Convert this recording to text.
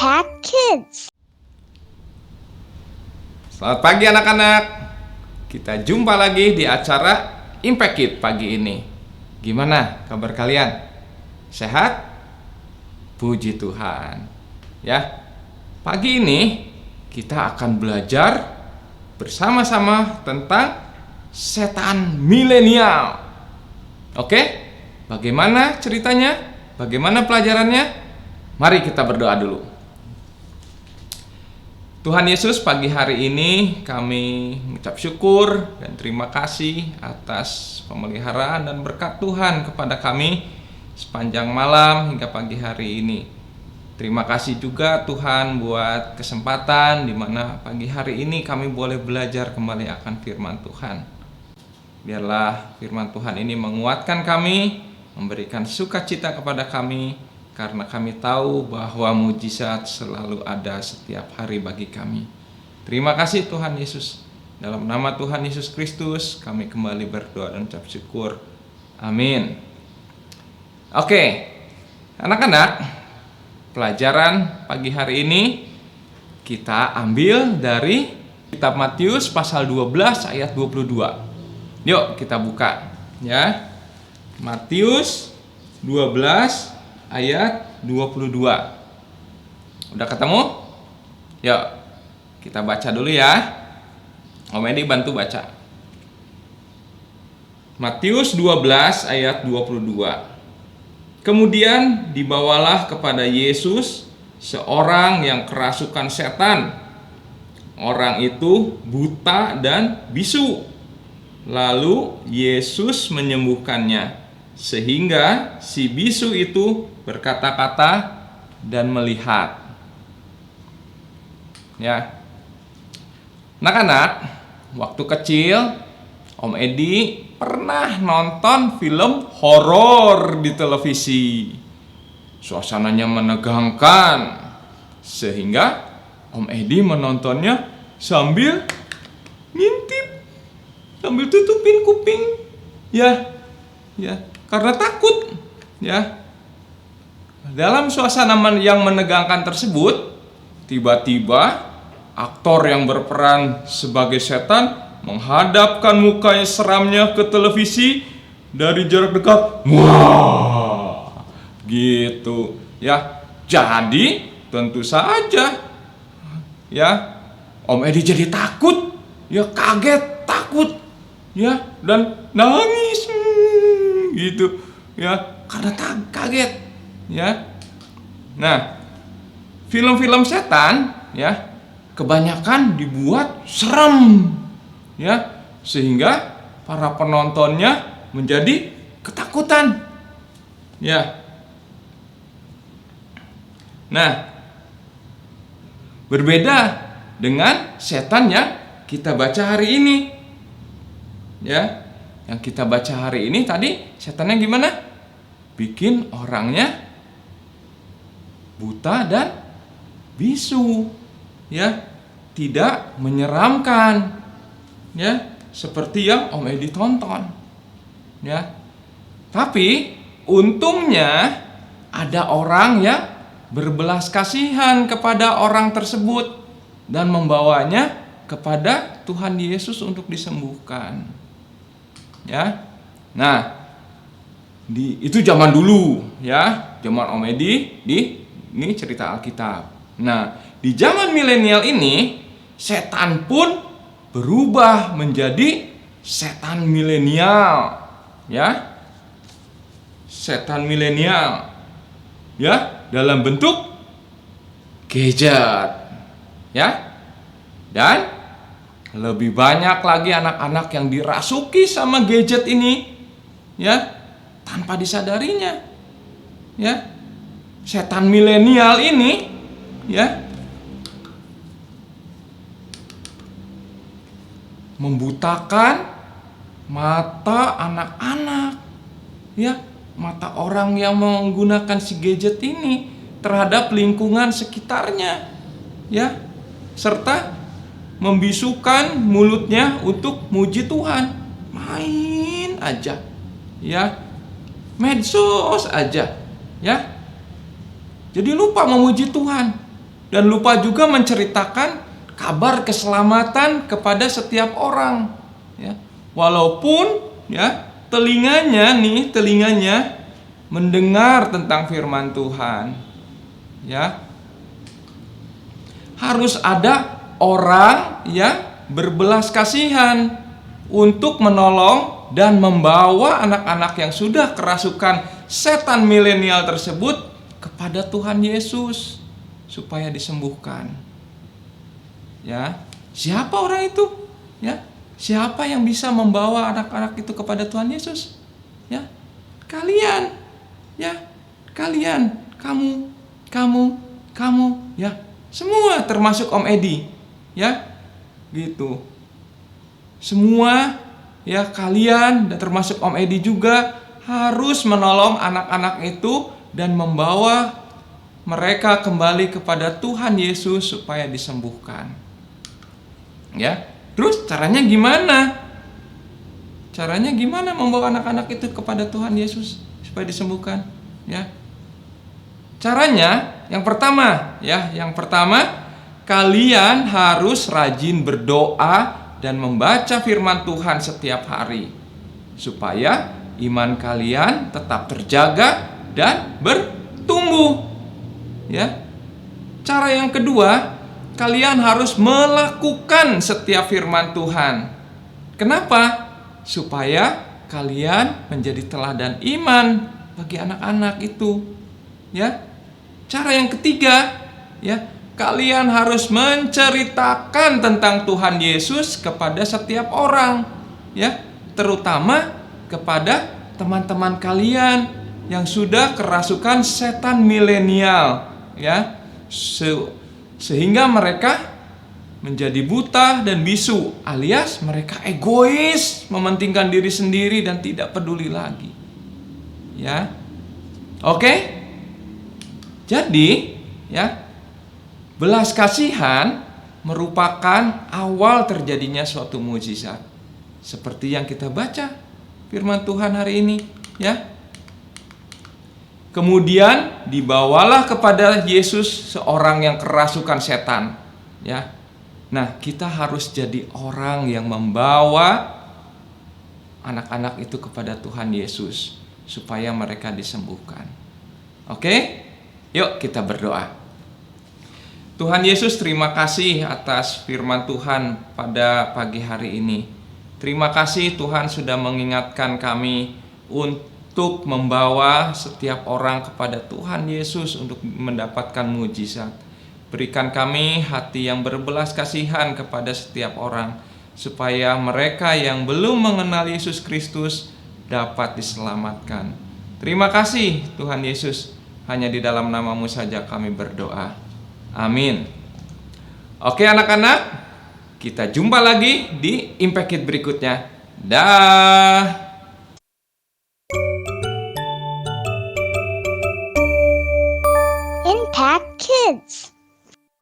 Impact Kids. Selamat pagi anak-anak. Kita jumpa lagi di acara Impact Kids pagi ini. Gimana kabar kalian? Sehat? Puji Tuhan. Ya. Pagi ini kita akan belajar bersama-sama tentang setan milenial. Oke? Bagaimana ceritanya? Bagaimana pelajarannya? Mari kita berdoa dulu. Tuhan Yesus, pagi hari ini kami mengucap syukur dan terima kasih atas pemeliharaan dan berkat Tuhan kepada kami sepanjang malam hingga pagi hari ini. Terima kasih juga Tuhan buat kesempatan di mana pagi hari ini kami boleh belajar kembali akan firman Tuhan. Biarlah firman Tuhan ini menguatkan kami, memberikan sukacita kepada kami, karena kami tahu bahwa mujizat selalu ada setiap hari bagi kami. Terima kasih Tuhan Yesus. Dalam nama Tuhan Yesus Kristus kami kembali berdoa dan ucap syukur. Amin. Oke, anak-anak, pelajaran pagi hari ini kita ambil dari kitab Matius pasal 12 ayat 22. Yuk kita buka ya. Matius 12 ayat 22. Udah ketemu? Yuk, kita baca dulu ya. Om Edi bantu baca. Matius 12 ayat 22. Kemudian dibawalah kepada Yesus seorang yang kerasukan setan. Orang itu buta dan bisu. Lalu Yesus menyembuhkannya, sehingga si bisu itu berkata-kata dan melihat. Ya. Anak-anak, waktu kecil Om Edi pernah nonton film horor di televisi. Suasananya menegangkan, sehingga Om Edi menontonnya sambil ngintip, sambil tutupin kuping. Ya, karena takut. Ya. Dalam suasana yang menegangkan tersebut, tiba-tiba aktor yang berperan sebagai setan menghadapkan mukanya seramnya ke televisi dari jarak dekat. Wah, gitu. Ya, jadi tentu saja ya, Om Edi jadi takut. Ya, kaget, takut. Ya, dan nangis. Gitu. Ya, karena kaget. Ya. Nah, film-film setan ya kebanyakan dibuat serem ya, sehingga para penontonnya menjadi ketakutan. Ya. Nah, berbeda dengan setan yang kita baca hari ini. Ya. Yang kita baca hari ini tadi setannya gimana? Bikin orangnya buta dan bisu, ya, tidak menyeramkan, ya, seperti yang Om Edi tonton, ya. Tapi untungnya ada orang yang berbelas kasihan kepada orang tersebut dan membawanya kepada Tuhan Yesus untuk disembuhkan, ya. Nah, itu zaman dulu, ya, zaman Om Edi ini cerita Alkitab. Nah, di zaman milenial ini setan pun berubah menjadi setan milenial, ya. Setan milenial, ya, dalam bentuk gadget, ya. Dan lebih banyak lagi anak-anak yang dirasuki sama gadget ini, ya, tanpa disadarinya, ya. Setan milenial ini, ya, membutakan mata anak-anak, ya, mata orang yang menggunakan si gadget ini terhadap lingkungan sekitarnya, ya, serta membisukan mulutnya untuk muji Tuhan. Main aja, ya, medsos aja, ya. Jadi lupa memuji Tuhan. dan lupa juga menceritakan kabar keselamatan kepada setiap orang, ya. Walaupun ya telinganya mendengar tentang firman Tuhan, ya. Harus ada orang yang berbelas kasihan untuk menolong dan membawa anak-anak yang sudah kerasukan setan milenial tersebut kepada Tuhan Yesus supaya disembuhkan. Ya, siapa orang itu? Ya, siapa yang bisa membawa anak-anak itu kepada Tuhan Yesus? Ya, kalian. Ya, kalian, kamu, ya, semua termasuk Om Edi, ya, gitu. Semua, ya, kalian dan termasuk Om Edi juga harus menolong anak-anak itu dan membawa mereka kembali kepada Tuhan Yesus supaya disembuhkan. Ya, terus caranya gimana? Caranya gimana membawa anak-anak itu kepada Tuhan Yesus supaya disembuhkan? Ya. Caranya yang pertama, kalian harus rajin berdoa dan membaca firman Tuhan setiap hari supaya iman kalian tetap terjaga dan bertumbuh. Ya. Cara yang kedua, kalian harus melakukan setiap firman Tuhan. Kenapa? Supaya kalian menjadi teladan iman bagi anak-anak itu. Ya. Cara yang ketiga, ya, kalian harus menceritakan tentang Tuhan Yesus kepada setiap orang, ya, terutama kepada teman-teman kalian yang sudah kerasukan setan milenial, ya, sehingga mereka menjadi buta dan bisu, alias mereka egois, mementingkan diri sendiri dan tidak peduli lagi. Ya. Oke? Jadi, ya, belas kasihan merupakan awal terjadinya suatu mukjizat. Seperti yang kita baca firman Tuhan hari ini, ya. Kemudian dibawalah kepada Yesus seorang yang kerasukan setan, ya. Nah, kita harus jadi orang yang membawa anak-anak itu kepada Tuhan Yesus supaya mereka disembuhkan. Oke? Yuk kita berdoa. Tuhan Yesus, terima kasih atas firman Tuhan pada pagi hari ini. Terima kasih Tuhan sudah mengingatkan kami untuk membawa setiap orang kepada Tuhan Yesus untuk mendapatkan mujizat. Berikan kami hati yang berbelas kasihan kepada setiap orang, supaya mereka yang belum mengenal Yesus Kristus dapat diselamatkan. Terima kasih Tuhan Yesus. Hanya di dalam nama-Mu saja kami berdoa. Amin. Oke anak-anak, kita jumpa lagi di Impact Kid berikutnya. Dah. Impact Kids.